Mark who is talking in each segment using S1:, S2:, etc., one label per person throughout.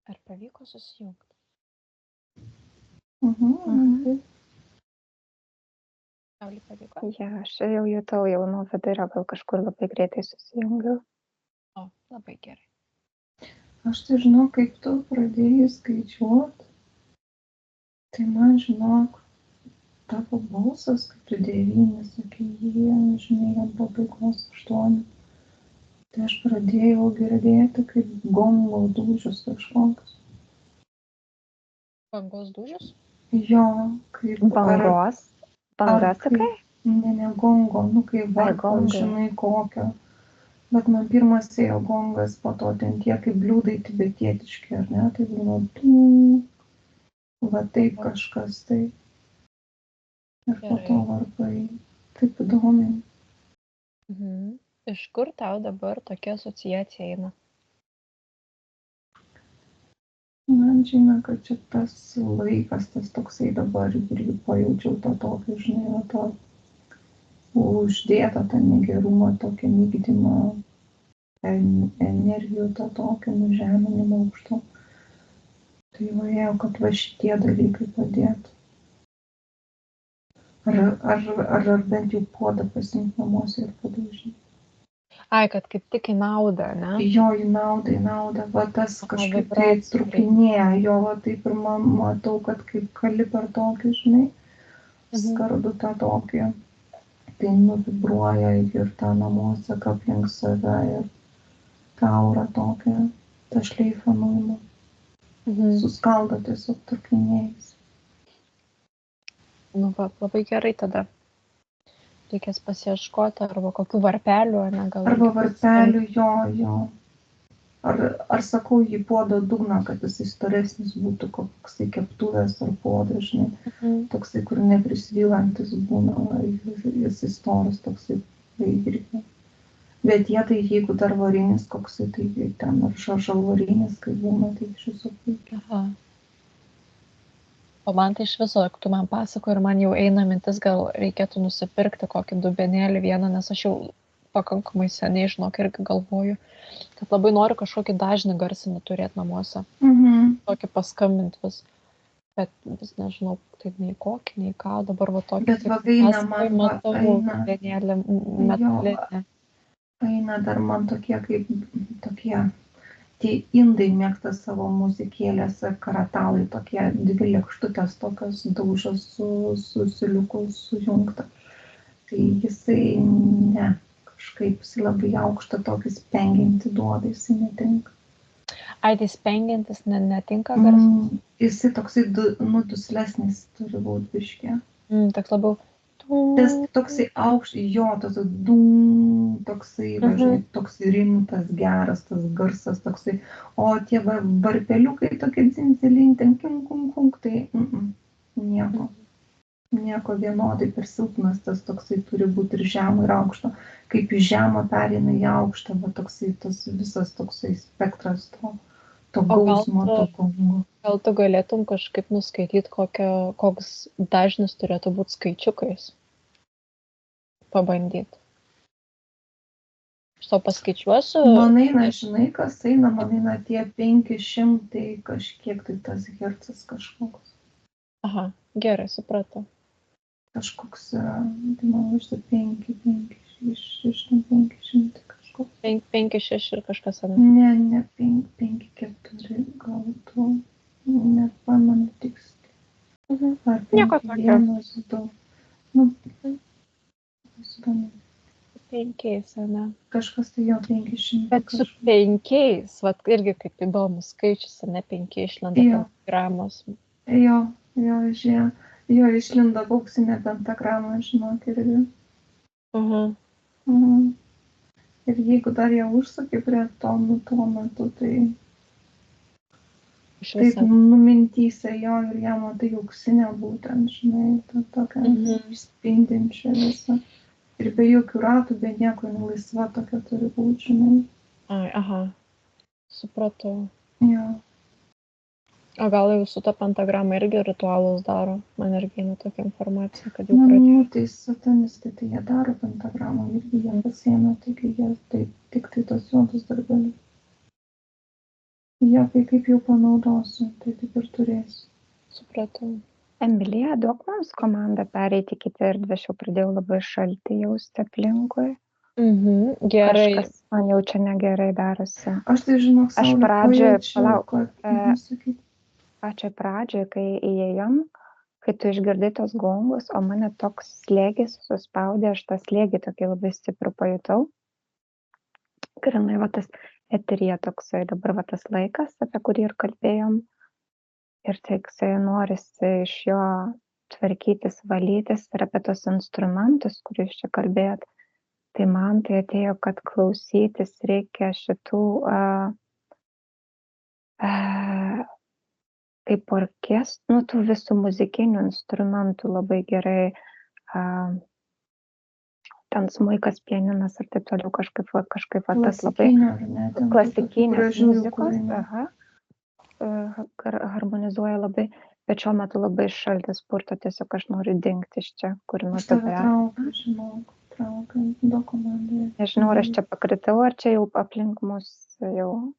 S1: Ar pavyko susijungti? Saulė pavyko?
S2: Ja, aš jau jutau jau nuo vidurio, gal kažkur labai greitai susijungiau.
S1: O, labai gerai.
S3: Aš tai žinau, kaip tu pradėjai skaičiuoti, tai man žinok, tavo balsas, kaip tu 9, sakai, žinai, ant pabaigos 8. Tai aš pradėjau girdėti kaip gongo dūžius kažkoks.
S1: Bangos dūžius?
S3: Jo, kaip...
S2: Bangas, sakai?
S3: Ne, gongo, nu kaip varpo, žinai kokio. Bet man pirmas ėjo gongas, po to ten tie kaip bliūdai tibetietiški, ar ne? Tai buvo va taip kažkas tai. Ir po to varpai. Taip įdomiai.
S1: Iš kur tau dabar tokia asociacija eina?
S3: Man žinoma, kad čia tas laikas, tas toksai dabar irgi pajaučiau tą tokį, žinai, va to uždėtą tą negerumą, tokį mygdymą, energijų tą tokį nužeminimą aukšto. Tai vaėjau, kad va šitie dalykai padėtų. Ar bent jau puodą pasiimti namuose ir padaužyti.
S1: Ai, kad kaip tik į naudą, ne?
S3: Jo, į naudą, va tas kažkaip tai trukinėja, jo, va taip ir man matau, kad kaip kali per tokį, žinai, skardu tą tokį, tai nuvibruoja ir tą namuose aplink save ir tą aurą tokią, tą šleifą nuima, suskaldo tiesiog trukinėjais.
S1: Nu, va, labai gerai tada. Reikės pasieškoti arba kokių varpelių, ne gal.
S3: Arba varpelių, jo. Ar sakau jį puodo dugną, kad jisai storesnis būtų koksai keptuvės ar puodas, žinai. Toksai, kur neprisvylantis būna, jisai storas toksai irgi. Bet jie tai, jeigu dar varinis koksai, tai ten ar žalvarinis, kai būna, tai iš viso puikiai.
S1: Aha. O man tai iš viso, tu man pasako ir man jau eina mintis, gal reikėtų nusipirkti kokį dubenėlį vieną, nes aš jau pakankamai seniai, žinok, irgi galvoju, kad labai noriu kažkokį dažnį garsinį turėti namuose. Tokį paskambinti vis. Bet vis nežinau, tai nei kokį, nei ką, dabar va tokį.
S3: Bet va eina man,
S1: dubenėlį metalinį.
S3: Eina dar man tokie kaip tokie. Tie indai mėgsta savo muzikėlėse, karatalai, tokie dvi lėkštutės tokios daužos su siliuku sujungta. Tai jisai ne, kažkaip jisai labai aukštą tokį spengiantį duoda, jisai netinka.
S1: Ai, tai spengiantis netinka garsas?
S3: Jisai toksai duslesnis turi būti biškė.
S1: Toks labiau...
S3: Tas toksai aukštas, jo, tas toksai, važinai, toksai rimtas, geras tas garsas, toksai, o tie varpeliukai tokie dzinzelinti, kink, tai nieko vienodai per silpnas, tas toksai turi būti ir žemo ir aukšto, kaip iš žemo pereina į aukštą, bet toksai, tas visas toksai spektras to gausmo, to gongo.
S1: Gal tu galėtum kažkaip nuskaityti, koks dažnis turėtų būti skaičiukais? Pabandyti. Aš tau paskaičiuosiu.
S3: Man eina, žinai, kas eina, man eina tie 500 kažkiek, tai tas hercas kažkoks.
S1: Aha, gerai, supratau.
S3: Kažkoks yra, tai man užtai 500 kažkoks.
S1: 5-6 ir kažkas ane?
S3: Ne, 5-4 gal tu, net pamenu tiksliai. Ar 5-1, nu,
S1: 5, ane?
S3: Kažkas tai jo 500.
S1: Bet su 5, vat irgi kaip įdomus skaičius, ne 5 išlenda pentagramos.
S3: Jo, išlinda auksinė pentagrama, žinok, irgi. Ir jeigu dar ją užsuki prie to metu, tai taip numintyse jo ir ją matai auksinę būtent, žinai, tokią spindinčią visą. Ir be jokių ratų, be nieko, laisva tokia turi būti, žinai.
S1: Ai, aha, supratau.
S3: Jo.
S1: O gal jau su ta pentagrama irgi ritualus daro? Man irgi eina tokia informacija, kad jau pradėjo.
S3: Nu, tai satanistai, tai jie daro pentagramą, irgi jie pasiėmė, taigi jie tik tai tos juodus darbelius. Jo, kai kaip jau panaudosiu, tai taip ir turėsiu.
S1: Supratau.
S2: Emilija, duok mums komandą pereiti į kitą erdvę, aš jau pradėjau labai šaltį jausti aplinkui.
S1: Gerai.
S2: Kažkas man jau čia negerai darosi.
S3: Aš tai žinok,
S2: Aš
S3: Saulė,
S2: pradžioje,
S3: pajaučiau,
S2: palauk,
S3: kad... Sakyti.
S2: pačioj pradžioje, kai įėjom, kai tu išgirdai tos gongus, o mane toks slėgis suspaudė, aš tą slėgį tokį labai stiprų pajutau. Grinai, va tas eterija toksai, dabar va tas laikas, apie kurį ir kalbėjom. Ir tai norisi iš jo tvarkytis, valytis ir apie tos instrumentus, kuriuos čia kalbėjot. Tai man tai atėjo, kad klausytis reikia šitų kaip orkestrų, tų visų muzikinių instrumentų labai gerai, ten smuikas, pianinas ir taip toliau kažkaip va, tas labai klasikinės muzikos, harmonizuoja labai, bet šiuo metu labai šaltis purto, tiesiog aš noriu dingti iš čia, kur nuo tave.
S3: Traukia, dokumentai.
S2: Nežinau, ar aš čia pakritau, ar čia jau aplink mus jau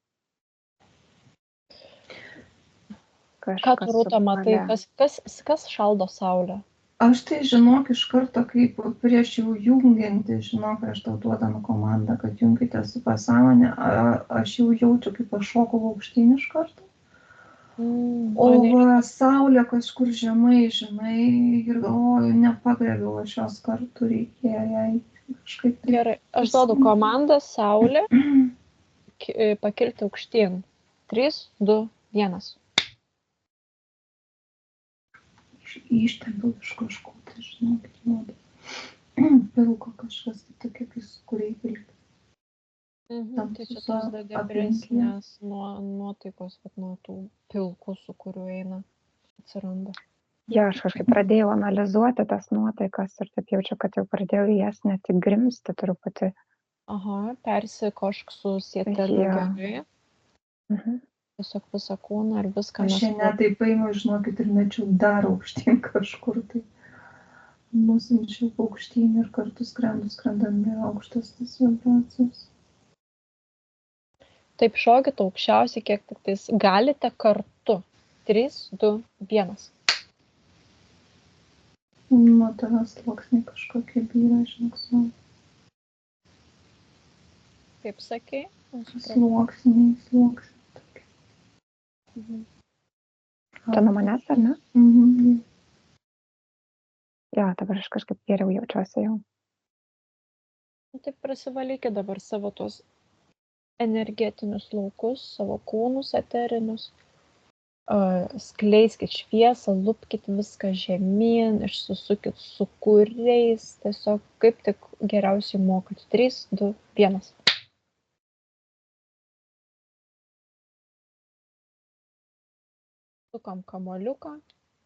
S2: kažkas.
S1: Ką tu, Rūta, matai, kas šaldo Saulę?
S3: Aš tai žinok iš karto, kaip prieš jau jungiantį, žinok, aš tau duodama komandą, kad jungite su pasąmonė, aš jau jaučiu, kaip aš šokau aukštyn iš karto. O va, Saulė kažkur žemai, žinai, ir galvoju, nepagrebiau, aš jos kartu reikėjo jai kažkaip.
S1: Gerai, aš duodu komandą Saulė pakilti aukštyn. 3, 2, 1.
S3: Ištempiau iš kažko, tai žinokit, pilko kažkas, tai tokia, kai sukūrei pilkti.
S1: Tai čia tos depresinės nuotaikos, nuo tų pilkų, su kuriuo eina, atsiranda.
S2: Ja, aš kažkaip pradėjau analizuoti tas nuotaikas ir taip jaučiu, kad jau pradėjau į jas ne tik grimsti truputį.
S1: Aha, persi kažkas susieteliu gerai. Tiesiog visą kūną ir viską.
S3: Aš šiandien taip paėmiau, žinokit, ir mečiau dar aukštyn kažkur, tai nusinčiau aukštyn ir kartu skrendami aukštas tas vibracijas.
S1: Taip šokit aukščiausiai, kiek tik tais galite kartu. 3, 2, 1.
S3: Nuo tavęs sluoksniai kažkokie byra, žinok, su.
S1: Kaip sakei?
S3: Sluoksniai tokie.
S2: Tu nuo manęs, ar ne? Ja, dabar aš kažkaip geriau jaučiuosi jau.
S1: Taip prasivalykit dabar savo tos energetinius laukus, savo kūnus eterinius. Skleiskit šviesą, lupkit viską žemyn, išsisukit su kuriais, tiesiog kaip tik geriausiai mokat. 3, 2, 1. Sukam kamuoliuką,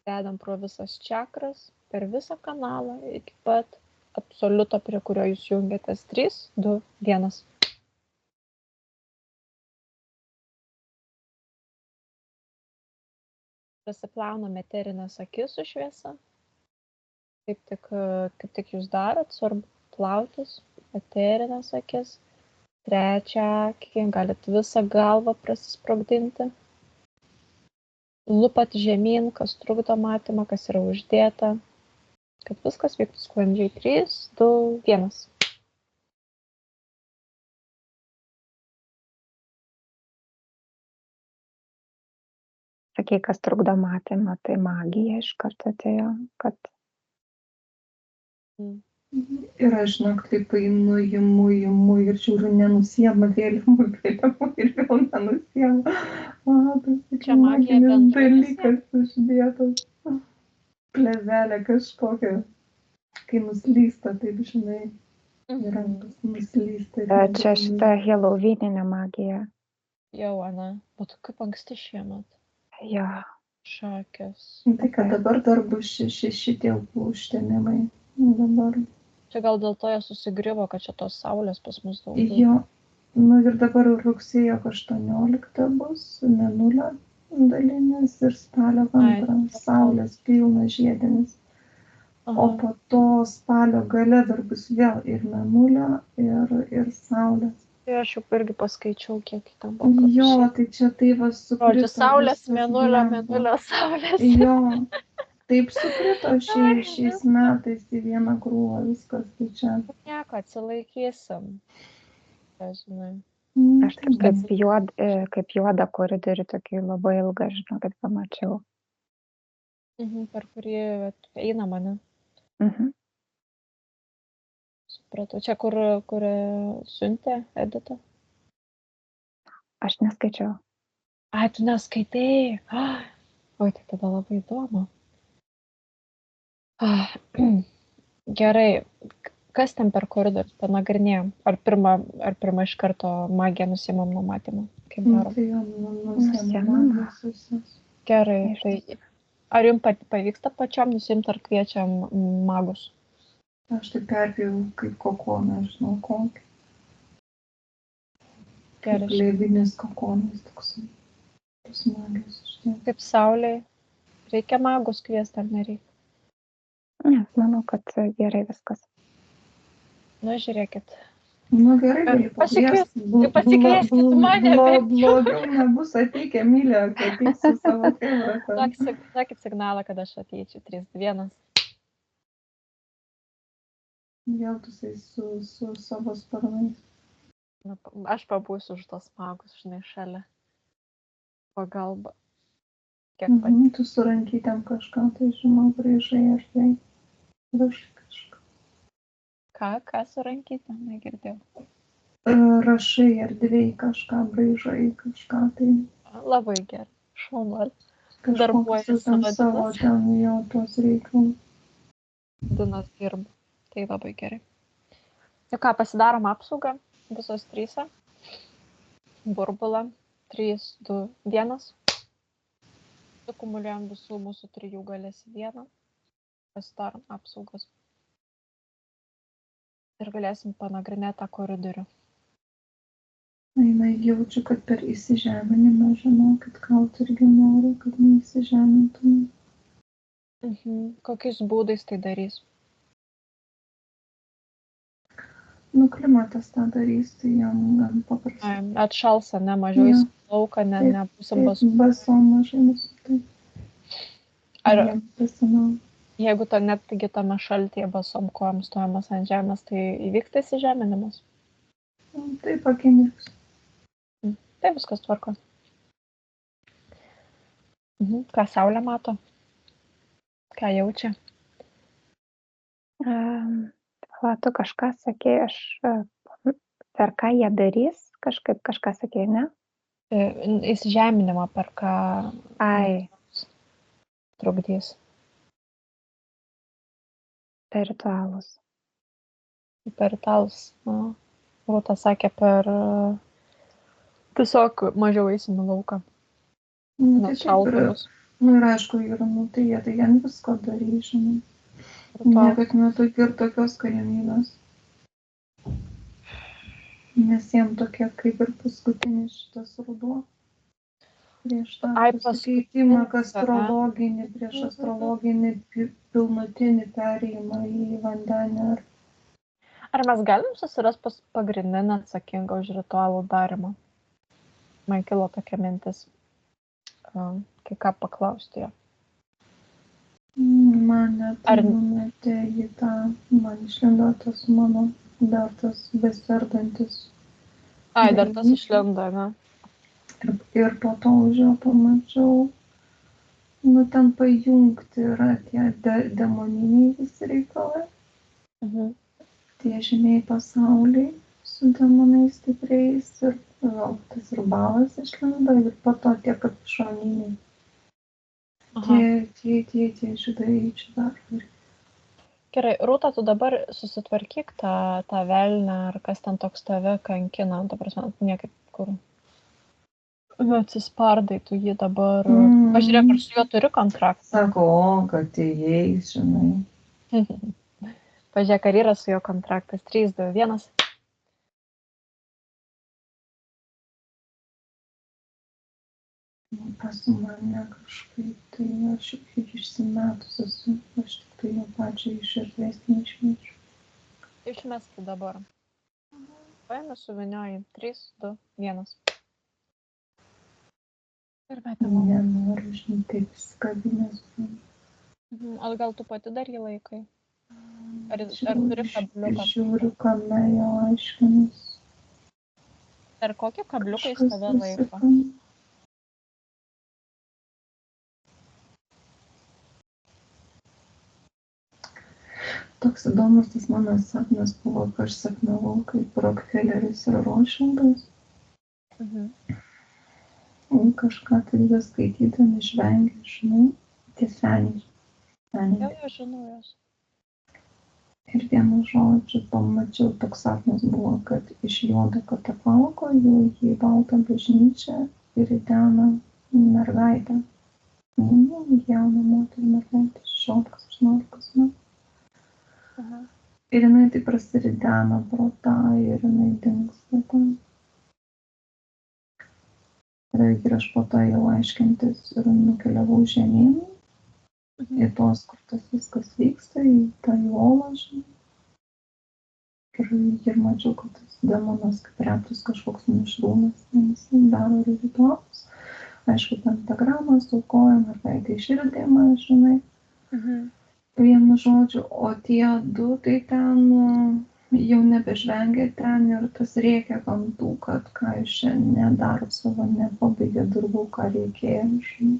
S1: dedam pro visas čakras, per visą kanalą, iki pat absoliuto, prie kurio jūs jungiatės. 3, 2, 1. Prasiplaunam eterinės akis su šviesa. Kaip tik jūs darot, svarbu plautis, eterinės akis. Trečią akį, galit visą galvą prasisprogdinti. Lupat žemyn, kas trukdo matymą, kas yra uždėta. Kad viskas vyktų sklandžiai. 3, 2, 1.
S2: Sakei, kas trukdo matymą, tai magija iš karto atėjo, kad...
S3: Ir aš, žinok, taip einu, imu ir žiūriu, nenusiema vėliavų ir vėl nenusiema.
S1: Čia magija bendruomenės
S3: dalykas uždėtas. Plevelė kažkokia, kai nuslysta, taip žinai, rankas nuslysta.
S2: Čia šita helovyninė magija.
S1: Jau, Ana, bet kaip anksti šiemet.
S2: Jo.
S1: Šakės.
S3: Tai kad dabar dar bus šitie užtemimai. Dabar.
S1: Čia gal dėl to jie susigrivo, kad čia tos saulės pas mus daug.
S3: Jo. Ir dabar rugsėjo 18 bus, mėnulio dalinis ir spalio 2 saulės pilnas žiedinis. O po to spalio gale dar bus vėl ir mėnulio, ir saulės.
S1: Tai aš jau irgi paskaičiau, kiek ten buvo.
S3: Jo, tai čia tai va sukrito.
S1: Žodžiu, saulės,
S3: viskas
S1: mėnulio,
S3: blemba.
S1: mėnulio, saulės.
S3: Jo, taip sukrito šiais metais į vieną krūvą viskas, tai čia.
S1: Nieko, atsilaikysim. Tai, žinai.
S2: Aš taip kaip juodą koridorių tokį labai ilgą, žinau, kad pamačiau.
S1: Per kurį eina mane. Supratau. Čia kur siuntė Edita?
S2: Aš neskaičiau.
S1: Ai, tu neskaitai. Oi, tai tada labai įdomu. Gerai. Kas ten per koridorius panagrinėjom? Ar pirmą iš karto magiją nusimam nuo matymo? Kaip darom?
S3: Tai jau nusimam visus.
S1: Gerai. Tai ar jums pavyksta pačiom nusimti, ar kviečiam magus?
S3: Aš tai perpėjau kaip kokoną, žinau kokį.
S1: Gerai.
S3: Kaip leidinis kokonas toks. Tas magijos iš tiek.
S1: Kaip saulė. Reikia magus kviesti ar nereikia?
S2: Ne, manau, kad gerai viskas.
S1: Nu, žiūrėkit.
S3: Nu gerai, gali
S1: pasikviesti. Pasikvieskit mane.
S3: Blogiau nebus ateikę, Emilija, kai ateik su savo fevrą.
S1: Sakit signalą, kad aš ateičiau. 3, 2, 1.
S3: Vėl tu su savo sparnais.
S1: Aš pabūsiu už tos magus, žinai, šalia. Pagalba.
S3: Tu su rankytėm kažką, tai žinau, braižai ar tai. Rašai kažką.
S1: Ką su rankytėm, negirdėjau.
S3: Rašai erdvėj kažką, braižai kažką, tai.
S1: Labai gerai, šaunuol.
S3: Kažkokiu savo ten jau tos reikalus.
S1: Dinas dirba, tai labai gerai. Tai ką, pasidarom apsaugą, visos 3. Burbulą, 3, 2, 1. Sukumuliuojam visų mūsų 3 galės į 1. Pasidarom apsaugos. Ir galėsim panagrinėti tą koridorių.
S3: Na, jaučiu, kad per įsižeminimą, žinau, kad kaut irgi noriu, kad neįsižemintum.
S1: Kokiais būdais tai darys?
S3: Nu, klimatas tą darys, tai jam gan paprastai.
S1: Atšalsa, ne mažiau į lauką, nebūsim basu.
S3: Basom mažai mūsų, tai.
S1: Ar jeigu to netgi tame šaltyje basom kojom stojamas ant žemės, tai įvyks tai įsižeminimas?
S3: Taip, akimirks.
S1: Tai viskas tvarko. Ką saulė mato? Ką jaučia?
S2: Tu kažką sakė, aš per ką jie darys, kažką sakė, ne?
S1: Įsižeminimą per ką trukdys.
S2: Per ritualus.
S1: Per ritualus. Rūta sakė per tiesiog mažiau eisim į lauką. Šaltumus.
S3: Ir aišku, tai jie visko darys, žinai. Niekad neturi ir tokios galimybės. Nes jiem tokie kaip ir paskutinis šitas ruduo. Prieš tą pasikeitimą astrologinį, prieš astrologinį pilnutinį perėjimą į vandenį.
S1: Ar mes galim susirasti pagrindinę atsakingą už ritualų darymą? Man kilo tokia mintis, kai ką paklausti jo.
S3: Mane tai numetė į tą, man išlindo tas mano dar tas besverdantis.
S1: Dar tas išlindo, ne?
S3: Ir po to už jo pamačiau, ten pajungti yra tie demoniniai visi reikalai. Tie žymiai pasauliai su demonais stipriais ir tas ir balas išlindo ir po to tie kapišoniniai. Tie žydai čia dar.
S1: Gerai, Rūta, tu dabar susitvarkyk tą velnę, ar kas ten toks tave kankina, ta prasme, niekaip kur. Atsispardai, tu jį dabar. Pažiūrėk, ar su juo turi kontraktą.
S3: Sako, kad įeis, žinai.
S1: Pažiūrėk, ar yra su juo kontraktas. 3, 2, 1.
S3: Pas mane kažkaip, tai aš išsimetus esu, aš tik tai jo pačią iš erdvės neišmečiu.
S1: Išmeskit dabar. paėmė, suvinioji. 3, 2, 1. Ir metama.
S3: Nenoriu, žinai, taip skabinės.
S1: O gal tu pati dar jį laikai? Ar turi kabliuką?
S3: Žiūriu, kame jo aiškinis.
S1: Ar kokie kabliukai
S3: Kažkas
S1: tave laiko?
S3: visokiam. Toks įdomus tas mano sapnas buvo, kai aš sapnavau, kaip Rockefelleris yra Rothschildas. Kažką tai vis skaitydami žvengia, žinai, tie seniai.
S1: Jau žinau jos.
S3: Ir vienu žodžiu pamačiau, toks sapnas buvo, kad iš juodo katafalko jau į baltą bažnyčią ir įdena mergaitę. Jauną moterį mergaitę, 16-18 metų. Ir jinai taip prasiridena pro tą ir jinai dingsta ten. Ir aš po to jau aiškintis ir nukeliavau žemyn į tuos, kur tas viskas vyksta, į tą olą, žinai. Ir mačiau, kad tas demonas kaip retus kažkoks mišrūnas, jis daro ritualus. Aišku, pentagramą suaukoja, mergaitė iširdimą, žinai. Vienu žodžiu, o tie du tai ten jau nebežvengia ten ir tas rėkia gamtų, kad ką jūs čia nedaro savo, nepabaigė darbų, ką reikėjo, žinai.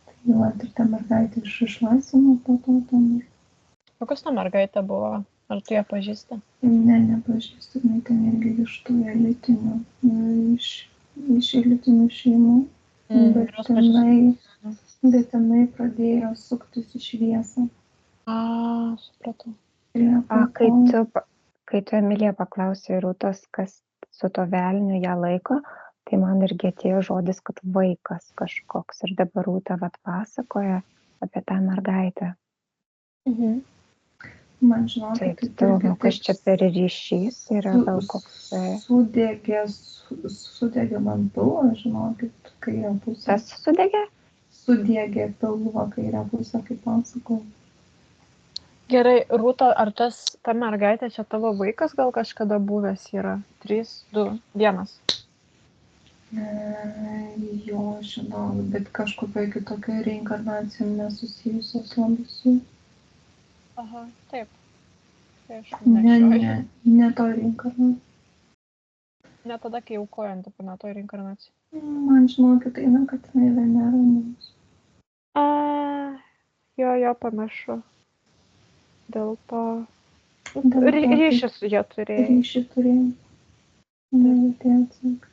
S3: Tai va, ir ta mergaitė išlaisvino po to ten.
S1: Kokios ta mergaitė buvo? Ar tu ją pažįsti?
S3: Ne, nepažįstu, jinai ten irgi iš tų elitinių, iš elitinių šeimų. Bet jinai pradėjo suktis į šviesą.
S1: Supratau.
S2: Kai tu, Emilija, paklausė Rūtos, kas su to velniu ją laiko, tai man irgi atėjo žodis, kad vaikas kažkoks. Ir dabar Rūta pasakoja apie tą mergaitę.
S3: Man žinokit,
S2: Taip, įdomu, kas čia per ryšys yra gal koks.
S3: Sudegė man pilvą, žinokit, kairę pusę.
S2: Tas sudegė?
S3: Sudegė pilvą kairę pusę, kaip pasakau.
S1: Gerai, Rūta, ar ta mergaitė čia tavo vaikas gal kažkada buvęs yra? 3, 2, 1.
S3: Jo, žinau, bet kažkokia kitokia reinkarnacija nesusijusios labai su.
S1: Aha, taip.
S3: Ne to reinkarnacija.
S1: Ne tada, kai aukojant, apie ne to reinkarnaciją.
S3: Man žinokit, eina, kad jinai Venera mums.
S1: Jo, panašu. Dėl to ryšį su jie turėjo.
S3: Ryšį turėjo. Neįtėtsink.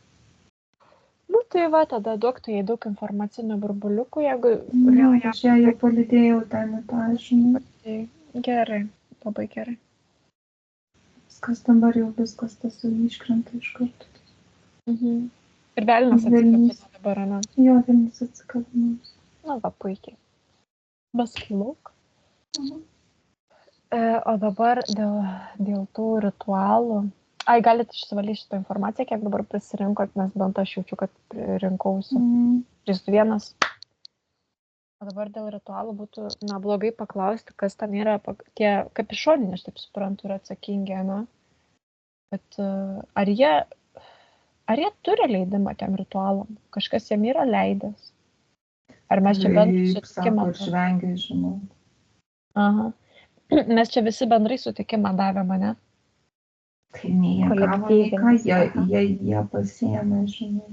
S1: Nu, tai va, tada duok tu jai daug informacinių burbuliukų, jeigu...
S3: Aš ją jau palydėjau ten į tą, žinai.
S1: Gerai, labai gerai.
S3: Viskas dabar jau viskas tas jau iškrenta iš karto.
S1: Ir velnias atsikabino dabar, ne?
S3: Jo, velnias atsikabino.
S1: Na, va, puikiai. Baskilauk. O dabar dėl tų ritualų. Galit išsivalyti šitą informaciją, kiek dabar prisirinkot, nes bent aš jaučiu, kad rinkausi. 3, 2, 1. O dabar dėl ritualų būtų, blogai paklausti, kas ten yra, tie kapišoniniai, aš taip suprantu, yra atsakingi, ne? Bet ar jie turi leidimą tiem ritualam? Kažkas jiem yra leidęs? Ar mes čia bent sutikimą?
S3: Sako, žvengia, žinau.
S1: Aha. Mes čia visi bendrai sutikimą davėme, ne?
S3: Tai nei jie gavo, nei ką, jie pasiėmė, žinai.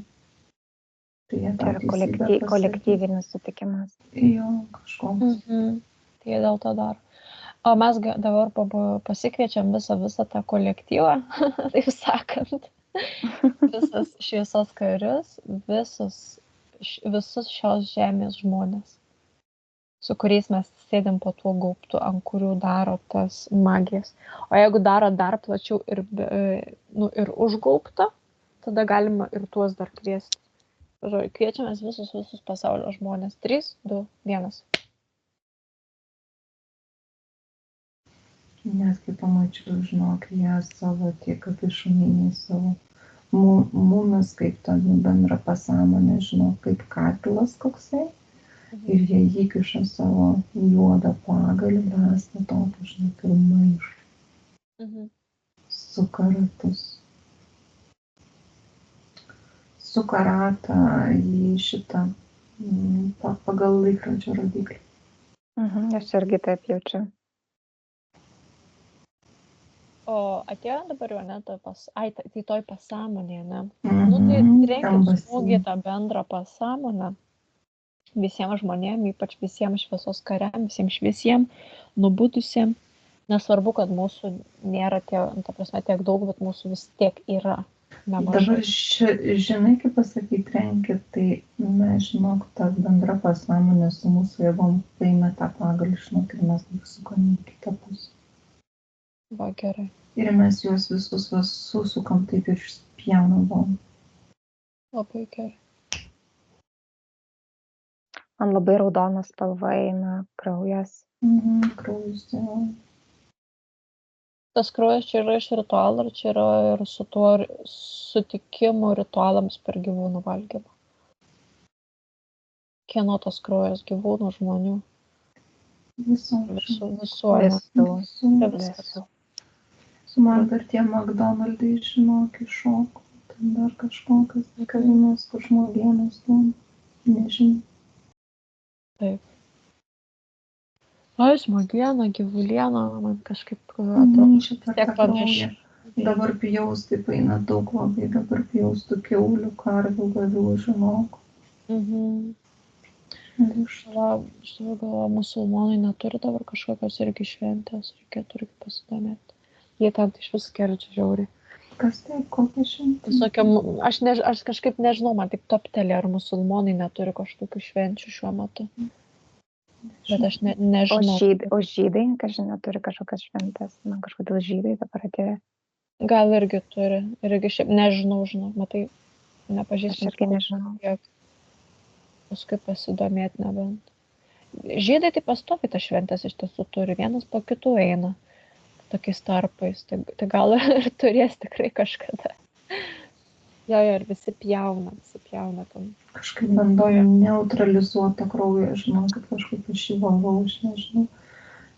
S3: Tai
S2: yra kolektyvinis sutikimas.
S3: Jo, kažkoks.
S1: Tai jie dėl to daro. O mes dabar pasikviečiam visą tą kolektyvą, taip sakant, visus šviesos karius, visus šios žemės žmonės, su kuriais mes sėdim po tuo gaubtu, ant kurių daro tas magijas. O jeigu daro dar plačiau ir užgaubtą, tada galima ir tuos dar kviesti. Kviečiamės visus pasaulio žmonės. 3, 2, 1.
S3: Nes kai pamačiau, žinok, jie savo tie kapišoniniai savo mumis kaip ten bendra pasąmonė, žinok, kaip katilas koksai. Ir jie įkiša savo juodą pagalį, brąsną tokį, žinok, ir maišą. suka ratus. Suka ratą į šitą pagal laikrodžio rodiklį.
S2: Aš irgi taip jaučiu.
S1: O atėjo dabar jau net tai toj pasąmonėje, ne? Nu, tai trenkit smūgį tą bendrą pasąmonę visiems žmonėms, ypač visiems šviesos kariams, visiems šviesiems, nubudusiems. Nesvarbu, kad mūsų nėra tiek daug, bet mūsų vis tiek yra nemažai.
S3: Dabar žinai, kaip pasakyti, trenkit, tai mes žinok, ta bendra pasąmonė su mūsų jėgom paėmė tą pagalį, žinok, ir mes sukam į kitą pusę.
S1: Va, gerai.
S3: Ir mes juos visus susukam taip ir išspjaunam.
S1: Labai gerai.
S2: Man labai raudonas spalva eina kraujas.
S3: Kraujas, jo.
S1: Tas kraujas čia yra iš ritualo, ar čia yra ir su tuo sutikimu ritualams per gyvūnų valgymą? Kieno tas kraujas, gyvūnų, žmonių?
S3: Visų. Su man dar tie McDonald'ai, žinok, iššoko. Ten dar kažkokios kavinės, kur žmogienos duona. Nežinau.
S1: Taip. Ai, smagiena, gyvuliena, man kažkaip atrodo, tiek panašiai.
S3: Dabar pijaus taip eina daug labai, dabar pijaus tų kiaulių, karvių, gavių, žinok.
S1: Galvoju, musulmonai neturi dabar kažkokios irgi šventės, reikėtų irgi pasidomėti. Jie ten iš vis skerdžia žiauriai.
S3: Kas tai, kokia šventė?
S1: Aš kažkaip nežinau, man tik toptelė, ar musulmonai neturi kažkokių švenčių šiuo metu. Bet aš nežinau.
S2: O žydai, kažin neturi kažkokios šventės. Man kažkodėl žydai dabar atėjo.
S1: Gal irgi turi. Irgi šiaip nežinau, matai, nepažįstu.
S2: Aš irgi nežinau.
S1: Paskui pasidomėti nebent. Žydai tai pastovi tas šventės iš tiesų turi. Vienas po kitų eina. Tokiais tarpais. Tai gal ir turės tikrai kažkada. Jo, ir visi pjauna ten.
S3: Kažkaip bandom neutralizuoti kraują, žinau, kad kažkaip aš jį valau, aš nežinau,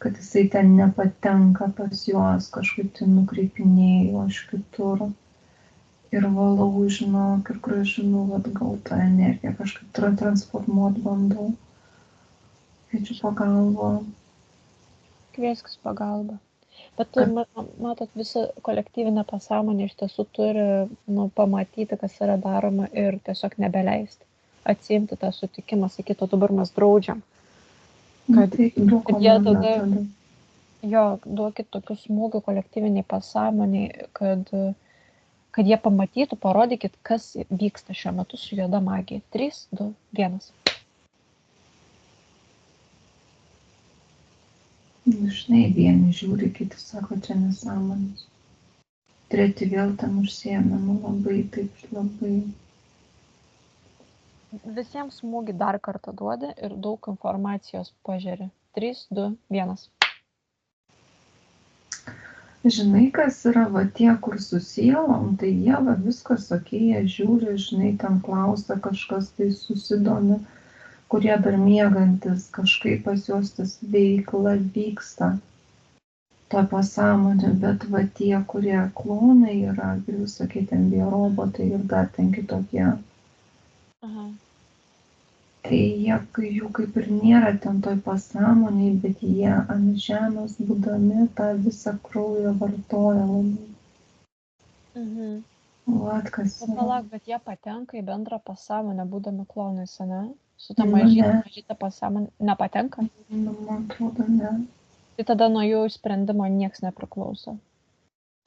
S3: kad jisai ten nepatenka pas juos, kažkaip tai nukreipinėjau aš kitur. Ir valau, žinau, ir gražinu atgal tą energiją, kažkaip transformuoti bandau. Kviečiu pagalbą.
S1: Kvieskis pagalbą. Bet matot, visa kolektyvinė pasąmonė iš tiesų turi pamatyti, kas yra daroma ir tiesiog nebeleisti. Atsiimti tą sutikimą, sakyti, o dabar mes draudžiam. Kad jie tada, duokit tokių smūgių kolektyviniai pasąmoniai, kad jie pamatytų, parodykit, kas vyksta šiuo metu su juoda magija. 3, 2, 1.
S3: Žinai, vieni žiūri, kiti sako, čia nesąmonės. Treti vėl ten užsiėmė, labai.
S1: Visiems smūgį dar kartą duodi ir daug informacijos pažeri. 3, 2, 1.
S3: Žinai, kas yra tie, kur su sielom, tai jie viskas okei, jie žiūri, žinai, ten klausia kažkas, tai susidomi. Kurie dar miegantis, kažkaip pas juos tas veikla vyksta, ta pasąmonė, bet tie, kurie klonai yra, ir visokie ten biorobotai ir dar ten kitokie, tai jų kaip ir nėra ten toj pasąmonėj, bet jie ant žemės būdami tą visą kraują vartoja labai.
S1: Palauk, bet jie patenka į bendrą pasąmonę, būdami klonais, ne? Su ta mažytė pasąmonė nepatenka?
S3: Man atrodo, ne.
S1: Tai tada nuo jų sprendimo nieks nepriklauso.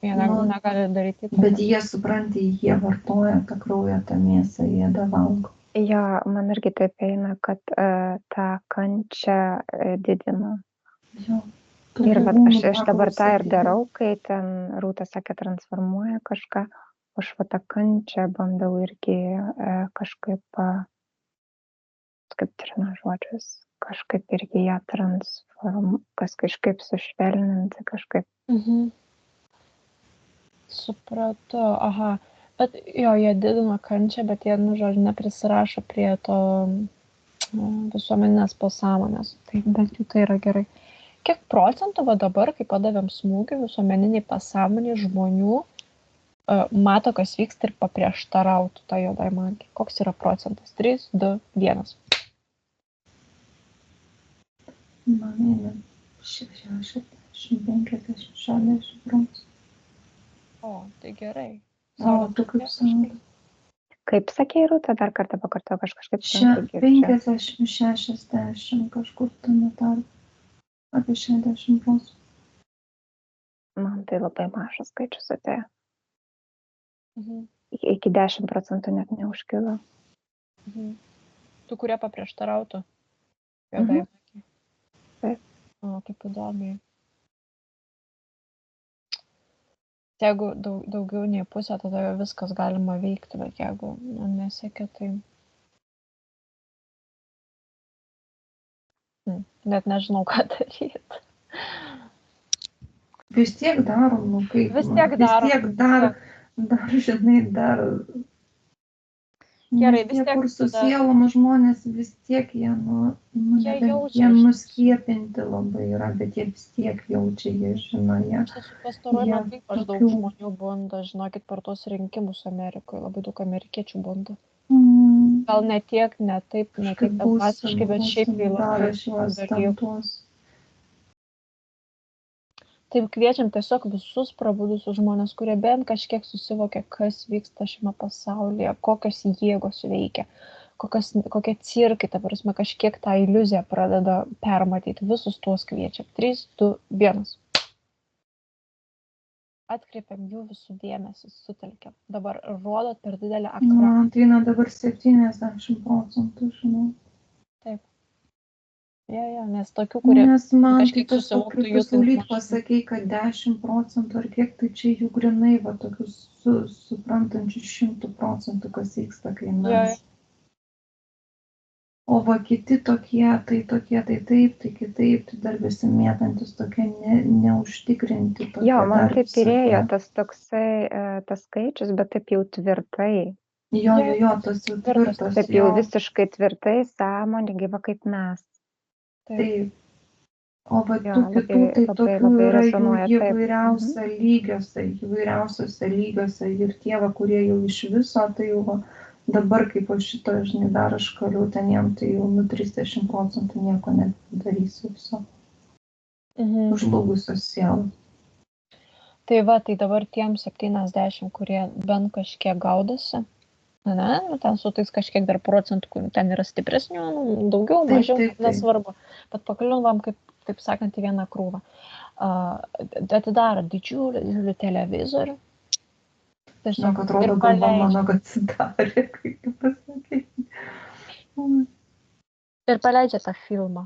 S1: Jie negali daryti įtaką.
S3: Bet jie, supranti, jie vartoja tą kraują, tą mėsą, jie davalgo.
S2: Jo, man irgi taip eina, kad tą kančią didina.
S3: Jo.
S2: Ir aš dabar tą ir darau, kai ten Rūta sakė, transformuoja kažką. Aš tą kančią bandau irgi kažkaip, kaip trina žodžius, kažkaip irgi ją kažkaip sušvelninti, kažkaip.
S1: Supratau, aha. Bet jie didina kančią, bet jie, neprisirašo prie to visuomeninės pasąmonės. Tai bent jau tai yra gerai. kiek procentų va dabar, kai padavėm smūgį visuomeniniai pasąmonė žmonių, mato, kas vyksta ir paprieštarautų tą juodai magiją? Koks yra procentas? 3, 2, 1.
S3: Man 60, 50, 60 procentų.
S1: O, tai gerai.
S3: O, tu kaip sakai?
S2: Kaip sakė Rūta, dar kartą pakartoju, kažkaip
S3: 50, 60 kažkur tame tarp. Apie 60 procentų.
S2: Man tai labai mažas skaičius atėjo.
S1: Mhm.
S2: Iki 10 procentų net neužkilo.
S1: Mhm. Tu, kurie paprieštarautų? Juodai magijai.
S2: Taip.
S1: O, kaip įdomiai. Jeigu daugiau nei pusė, tada viskas galima veikti, bet jeigu nesiekia, tai... Net nežinau, ką daryti.
S3: Vis tiek darom, nu kaip.
S1: Vis tiek darom.
S3: Dar, žinai, dar.
S1: Gerai,
S3: Nes
S1: vis tiek
S3: kur su
S1: tada-
S3: sielom žmonės vis tiek jie,
S1: Jie jaučia
S3: jie
S1: iš tiesų.
S3: nuskiepinti labai yra, bet jie vis tiek jaučia, jie žino, jie.
S1: Iš tiesų, pastaruoju
S3: Jie
S1: metu ypač daug
S3: tokių-
S1: žmonių bunda, žinokit, per tuos rinkimus Amerikoje, labai daug amerikiečių bunda.
S3: Mm,
S1: Gal ne tiek, ne taip
S3: kažkaip
S1: emociškai, bet šiaip
S3: būsim,
S1: tai
S3: dar
S1: labai
S3: aš juos
S1: daug
S3: ten
S1: dalykų.
S3: tuos.
S1: Taip kviečiam tiesiog visus prabudusius žmonės, kurie bent kažkiek susivokia, kas vyksta šiame pasaulyje, kokios jėgos veikia, kokie cirkai, ta prasme, kažkiek tą iliuziją pradeda permatyti. Visus tuos kviečiam. 3, 2, 1. Atkreipiam jų visų dėmesį, sutelkiam. Dabar rodot per didelį ekraną.
S3: Man ateina dabar 70 procentų, žinau.
S1: Taip. Ja, nes tokių, kurie
S3: Nes man tai
S1: kažkiek
S3: tas
S1: susivoktų
S3: kaip
S1: jų
S3: pasaulyt
S1: tinklą.
S3: pasakei, kad 10 procentų ar kiek, tai čia jų grinai, va, tokius suprantančių 100 procentų, kas vyksta, kai mes. O va kiti tokie, tai taip, tai kitaip, tai dar visi mėtantis tokie neužtikrinti. Tokie
S2: Jo, man
S3: dar
S2: taip
S3: visokie.
S2: įrėjo tas toksai, tas skaičius, bet taip jau tvirtai.
S3: Jo, tas jau tvirtas.
S2: Taip jau visiškai tvirtai, sąmoningai, va kaip mes.
S3: Taip. O va
S2: Jo,
S3: tų kitų, tai tokių
S2: labai
S3: yra jų
S2: rezonuoja, taip.
S3: įvairiausiose lygiuose ir tie, va, kurie jau iš viso, tai jau va, dabar kaip po šito, žinai, dar aš kaliu ten jam, tai jau 30 procentų nieko nedarysiu viso. Žlugusios sielos.
S1: Tai va, tai dabar tiem 70, kurie bent kažkiek gaudosi, ten su tais kažkiek dar procentų, kur ten yra stipresnių, daugiau, mažiau, nesvarbu. Bet pakalbam, kaip, taip sakant, į vieną krūvą. Atidaro didžiulį televizorių.
S3: Tiesiog atrodo, galva mano, kad atsidarė, kaip pasakė.
S1: Ir paleidžia tą filmą.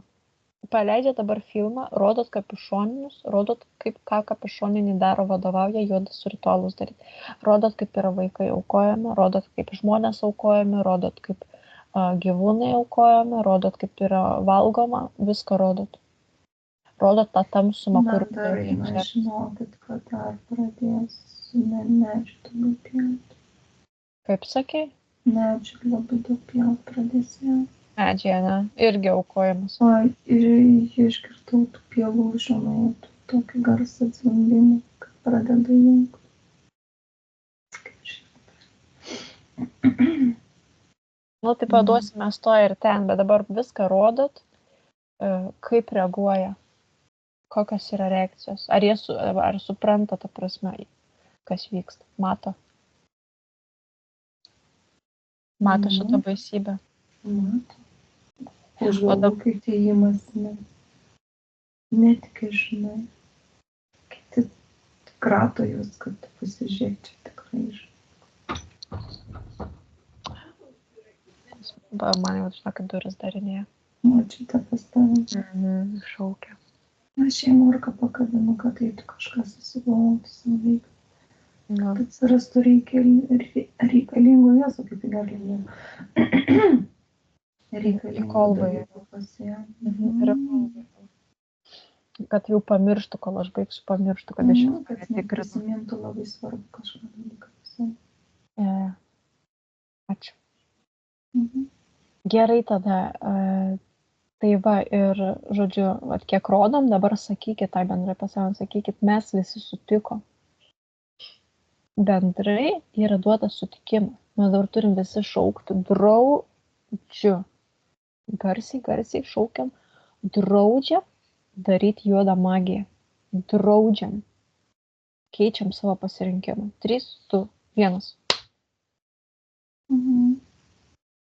S1: Paleidžia dabar filmą, rodot kapišoninius, rodot, ką kapišoniniai daro, vadovauja juodus ritualus daryti. Rodot, kaip yra vaikai aukojami, rodot, kaip žmonės aukojami, rodot, kaip gyvūnai aukojami, rodot, kaip yra valgoma, viską rodot. Rodot tą tamsumą, kur...
S3: Dar eina, žinokit, kad dar pradės medžių labai pjauti.
S1: Kaip sakei?
S3: Medžių labai daug pjauti pradės jau.
S1: Medžiai, ne? Irgi aukojamas.
S3: O, ir išgirdau tų pievų, žinai, tokį garsą dzvimbimą, kad pradeda jungti.
S1: Nu, tai paduosime to ir ten, bet dabar viską rodot, kaip reaguoja, kokios yra reakcijos. Ar supranta, ta prasme, kas vyksta, mato. Mato šitą baisybę.
S3: Mato. Užgalvo, kaip tėjimas, netiki, žinai. Kiti krato jūs, kad pasižiūrėk, čia tikrai, žinai.
S1: Man jau žinau, kad duris darinėja.
S3: O čia ta pastavė.
S1: Šaukia.
S3: Aš jai morką pakabinu, kad eitų kažką susigalvoti savo veiklą. Kad atsirastų reikalingų vietų, kaip į galime.
S1: Kolbai. Kad jau pamirštų, kol aš baigsiu, pamirštų, kad aš jau
S3: kad neprisimintų labai svarbu kažką dalyką.
S1: Ačiū. Gerai tada, Tai va, ir, žodžiu, vat, kiek rodom, dabar sakykit, tai bendrai pasaulyje, sakykit, mes visi sutiko. Bendrai yra duotas sutikimas. Mes dabar turim visi šaukti draudžiu. Garsiai šaukiam, draudžiam daryti juodą magiją. Draudžiam. Keičiam savo pasirinkimą. 3, 2, 1.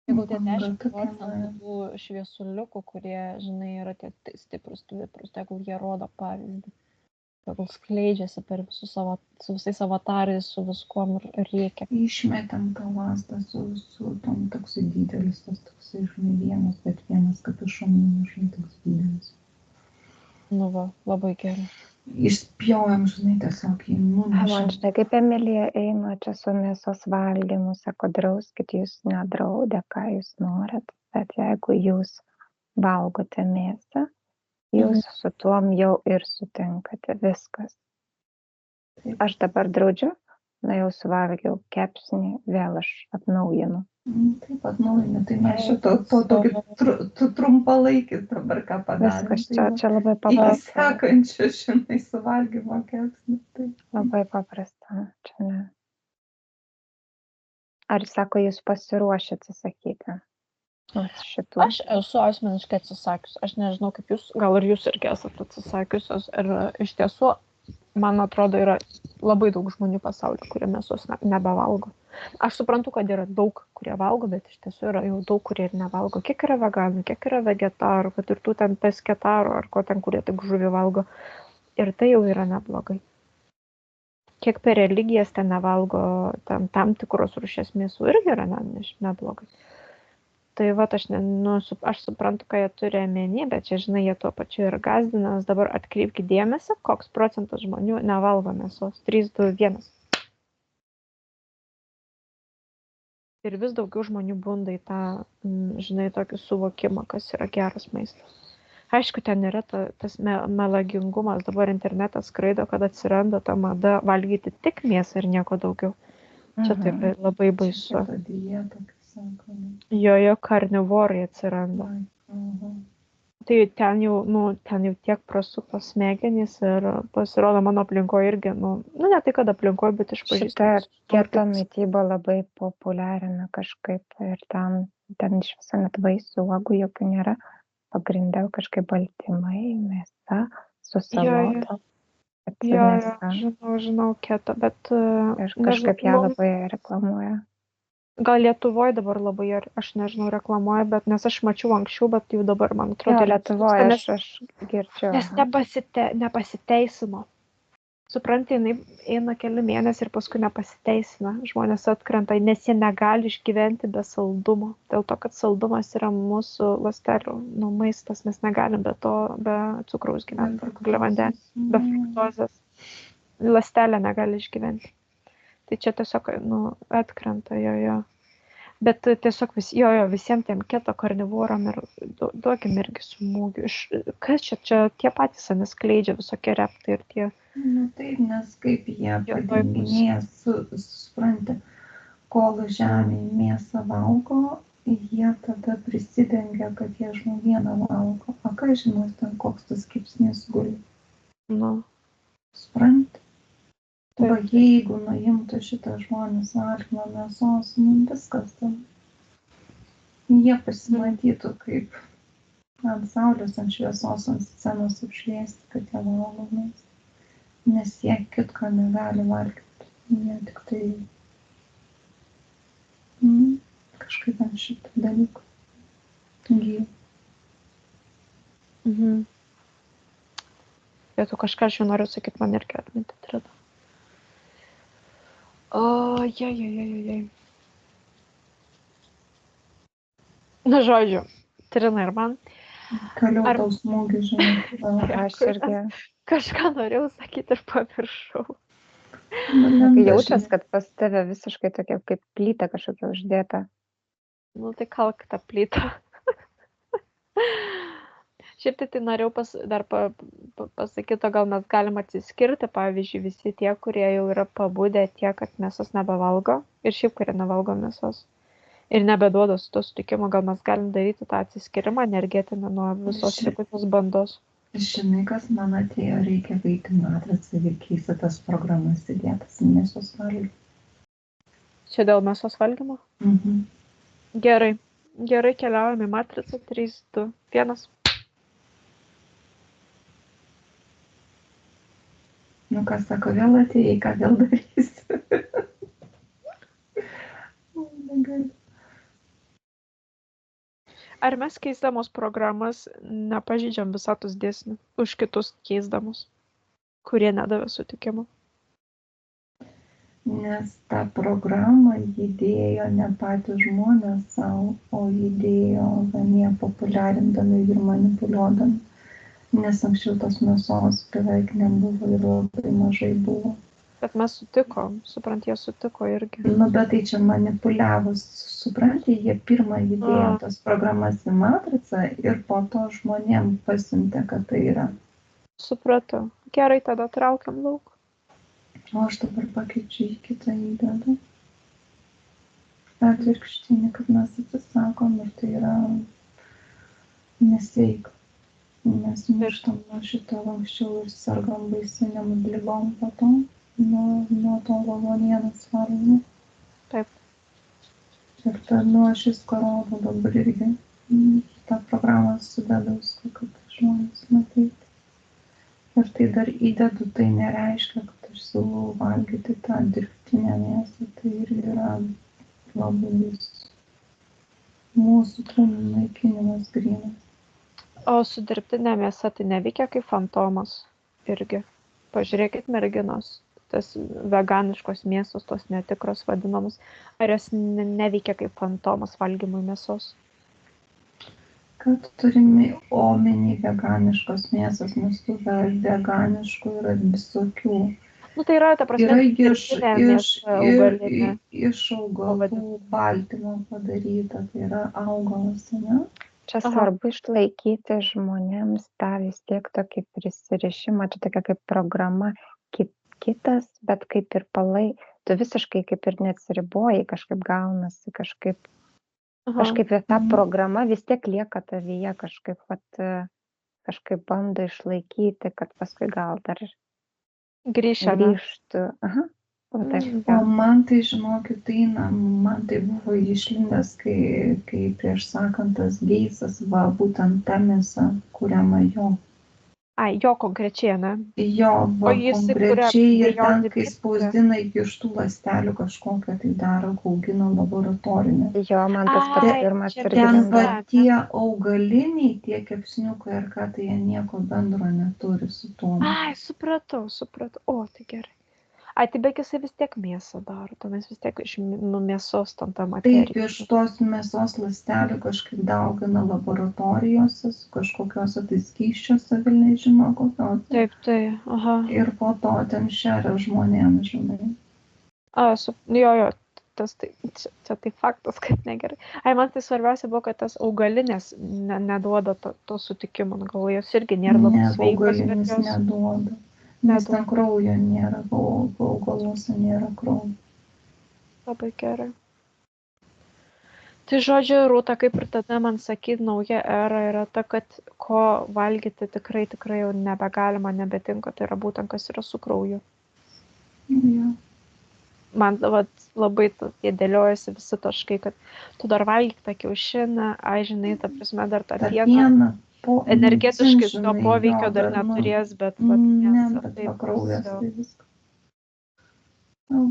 S1: Jeigu tie 10% tų šviesuliukų, kurie, žinai, yra tie stiprus, tegul jie rodo pavyzdį. Tegul skleidžiasi per visus su visais avatarais, su viskuom ir reikia.
S3: Išmetėm tą lasdą su tom toksai didelis, tas toksai, žinai, vienas, bet vienas kapišonas, žinai, toks didelis.
S1: Nu va, labai gerai.
S3: Išspjojam, žinai, tiesiog jį nunešam.
S2: Man žinai, kaip Emilija eina čia su mėsos valgymu, sako, drauskit, jūs nedraudė, ką jūs norit, bet jeigu jūs valgote mėsą, jūs su tuom jau ir sutinkate, viskas. Aš dabar draudžiu, na jau suvalgiau kepsnį, vėl aš atnaujinu.
S3: Taip atnaujinu, tai mes šito tokį trumpalaikis dabar ką padarėm.
S2: Viskas čia labai
S3: Iki
S2: paprasta.
S3: sekančio, žinai, suvalgymo kepsnį. Tai.
S2: Labai paprasta, čia ne. Ar sako, jūs pasiruošę atsisakyti šitų?
S1: Aš esu asmeniškai atsisakius. Aš nežinau, kaip jūs, gal ir jūs irgi esate atsisakiusios. Ir iš tiesų, man atrodo, yra labai daug žmonių pasaulyje, kurie mėsos nebevalgo. Aš suprantu, kad yra daug, kurie valgo, bet iš tiesų yra jau daug, kurie ir nevalgo. Kiek yra veganų, kiek yra vegetarų, kad ir tų ten pesketarų, ar ko ten, kurie tik žuvį valgo. Ir tai jau yra neblogai. Kiek per religijas ten nevalgo tam tikros rūšies mėsų, irgi yra neblogai. Tai va, aš suprantu, ką jie turi omeny, bet čia, žinai, jie tuo pačiu ir gąsdina. Dabar atkreipkite dėmesį, koks procentas žmonių nevalgo mėsos. 3, 2, 1. Ir vis daugiau žmonių bunda į tą, žinai, tokį suvokimą, kas yra geras maistas. Aišku, ten yra tas melagingumas, dabar internetas skraido, kad atsiranda ta mada valgyti tik mėsą ir nieko daugiau. Čia taip labai baisu. Jo karnivorai atsiranda. Tai ten jau tiek prasuktos smegenys ir pasirodo mano aplinkoje irgi, ne tai, kad aplinkoje, bet iš pažįstamų.
S2: Šitą keto mitybą labai populiarina kažkaip ir ten iš viso net vaisių, uogų jokių nėra. Pagrindė kažkaip baltymai, mėsa, su salotom.
S1: Žinau keto, bet...
S2: Ir kažkaip ją labai reklamuoja.
S1: Gal Lietuvoje dabar labai, aš nežinau, reklamuoja, bet nes aš mačiau anksčiau, bet jau dabar, man atrodo,
S2: Lietuvoje aš girdžiu.
S1: Nes nepasiteisino. Supranti, jinai eina keli mėnesiai ir paskui nepasiteisina. Žmonės atkrenta, nes jie negali išgyventi be saldumo. Dėl to, kad saldumas yra mūsų ląstelių maistas, mes negalim be cukraus gyventi, angliavandenio, be fruktozės. Ląstelė negali išgyventi. Tai čia tiesiog atkrenta jo. Bet tiesiog visiems tiem keto karnivoram ir duokim irgi smūgių. Kas čia tie patys neskleidžia visokie reptai ir tie.
S3: Taip, nes kaip jie padenginėja, supranti, kol žemė mėsą valgo, jie tada prisidengia, kad jie žmogieną valgo. O ką žinau, ten koks tas kepsnys guli. Supranti? Va, jeigu nuimtų šitą žmonės valgymą mėsos, viskas tam. Jie pasimatytų kaip ant saulės, ant šviesos, ant scenos apšviesti, kad jie valgo mėsą. Nes jie kitko negali valgyti. Jie tik tai kažkaip ant šitą dalyką gyvo.
S1: Bet tu kažką aš jau noriu sakyti, man irgi atminti atrado. Jai. Na, žodžiu, Trina ir man.
S3: Kaliau tau smūgį, žinai.
S2: Aš irgi.
S1: Kažką norėjau sakyti ir pamiršau.
S2: Kai jaučias, kad pas tave visiškai tokia kaip plyta kažkokia uždėta.
S1: Tai kalk tą plytą. Šiaip tai norėjau dar pasakyti, gal mes galim atsiskirti, pavyzdžiui, visi tie, kurie jau yra pabudę tiek, kad mėsos nebevalgo ir šiaip, kurie nevalgo mėsos. Ir nebeduoda su to sutikimo, gal mes galim daryti tą atsiskyrimą energetinę nuo visos likusios bandos.
S3: Žinai, kas man atėjo, reikia veikti matricą ir keisti tas programas įdėtas į mėsos valgymą.
S1: Čia dėl mėsos valgymo? Gerai. Gerai, keliaujame į matricą. 3, 2, 1.
S3: Nu, ką sako, vėl atėjai, ką vėl darysi? Negaliu.
S1: Ar mes keisdamos programas nepažydžiam visatos dėsnį už kitus keisdamos, kurie nedavė sutikimo?
S3: Nes tą programą įdėjo ne patys žmonės savo, o įdėjo jie populiarindami ir manipuliuodami. Nes anksčiau tos mėsos beveik nebuvo ir labai mažai buvo.
S1: Bet mes sutikom, jie sutiko irgi.
S3: Nu, bet tai čia manipuliavus, supranti, jie pirmą įdėjo tas programas į matricą ir po to žmonėm pasiuntė, kad tai yra.
S1: Supratau. Gerai, tada traukiam lauk.
S3: O aš dabar pakeičiu į kitą įdedu. Atvirkštinį, kad mes atsisakom ir tai yra nesveika. Mes mirštam nuo šito anksčiau ir sergam baisinėm ligom po to. Nuo to lavonėnas valgymo.
S1: Taip.
S3: Ir tada šis koroną dabar irgi tą programą sudedu viską, kad žmonės matyti. Ir tai dar įdedu, tai nereiškia, kad aš siūlau valgyti tą dirbtinę mėsą. Tai irgi yra labai baisu. Mūsų kūnų naikinimas grynas.
S1: O su dirbtinė mėsa tai neveikia kaip fantomas irgi. Pažiūrėkit, merginos. Tas veganiškos mėsos, tos netikros vadinamos, ar jos neveikia kaip fantomas valgymui mėsos?
S3: Kad turime omeny veganiškos mėsos, nes tų veganiškų yra visokių.
S1: Nu tai yra, ta prasme,
S3: iš augalų baltymo padaryta, tai yra augalas, ne?
S2: Čia svarbu išlaikyti žmonėms tą vis tiek tokį prisirišimą, čia tokia kaip programa kitas, bet kaip ir tu visiškai kaip ir neatsiriboji, kažkaip gaunasi, kažkaip ta programa vis tiek lieka tavyje, kažkaip bando išlaikyti, kad paskui gal dar grįžtų.
S3: O man tai, žinokit, man tai buvo išlindęs, kai prieš sakant tas geisas, būtent ta mėsa, kuriama jo.
S1: Ai, jo konkrečiai, ne?
S3: Jo, konkrečiai ir ten, kai spausdina iš tų ląstelių kažkokią, tai daro, augina laboratorinę.
S2: Jo, man tas pats pirmas
S3: ten tie augaliniai, tie kepsniukai ar ką, tai jie nieko bendro neturi su tuo.
S1: Ai, supratau. O, tai gerai. Ai, tai beveik jisai vis tiek mėsą daro, tuomet vis tiek iš mėsos tam materiją.
S3: Taip, iš tos mėsos ląstelių kažkaip daugina laboratorijose, su kažkokiuose tai skysčiuose, vėl nežinau kokios.
S1: Taip, aha.
S3: Ir po to ten šeria žmonėms, žinai.
S1: Jo, čia tai faktas, kad negerai. Ai, man tai svarbiausia buvo, kad tas augalinės neduoda to sutikimo, gal jos irgi nėra labai sveikos.
S3: Augalinės neduoda. Nes ten kraujo nėra, augaluose nėra kraujo.
S1: Labai gerai. Tai žodžiu, Rūta, kaip ir tada man sakyt, nauja era yra ta, kad ko valgyti tikrai jau nebegalima, nebetinka, tai yra būtent kas yra su krauju.
S3: Ja.
S1: Man labai dėliojasi visi taškai, kad tu dar valgyk tą kiaušiną, žinai, ta prasme dar tą pieną. Energetiškai to poveikio dar neturės, bet
S3: bet kraujas tai viską.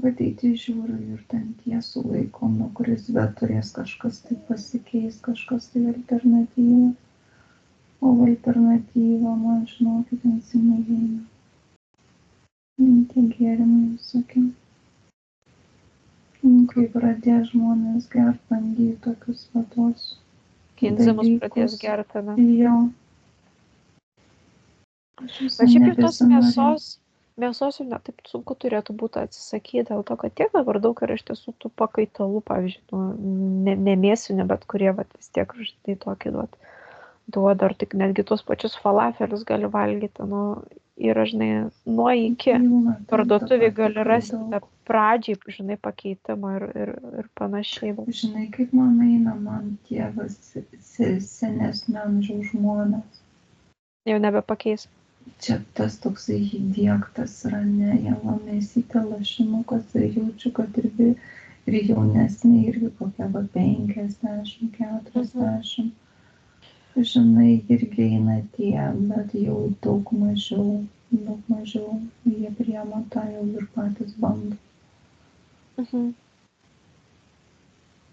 S3: Bet eiti žiūriu ir ten tiesų laiko, nuo kuris bet turės kažkas tai pasikeis, kažkas tai alternatyva. O alternatyva, man žinokit, nesimažina. Tie gėrimai visokie. Kai pradės žmonės gert, bandyti tokius vatos.
S1: Kinzimus pradės gerti, ne?
S3: Jo.
S1: Bet šiaip jau tos mėsos jau ne taip sunku turėtų būti atsisakyti, dėl to, kad tiek dabar daug yra iš tiesų tų pakaitalų, pavyzdžiui, nemėsinių, bet kurie vis tiek žinai tokį duoda, ar tik netgi tuos pačius falafelius gali valgyti, yra, žinai, nuo iki parduotuvį gali rasti pradžiai, žinai, pakeitimo ir panašiai.
S3: Žinai, kaip man eina, man tėvas senesnio amžiaus žmonės.
S1: Jau nebepakeis.
S3: Čia tas toksai įdiegtas yra, ne, jie mėsytė lašinukas ir jaučiu, kad ir jaunesnė irgi kokia 50, 40. Žinai, irgi eina tie, bet jau daug mažiau jie priema tą jau ir patys bando.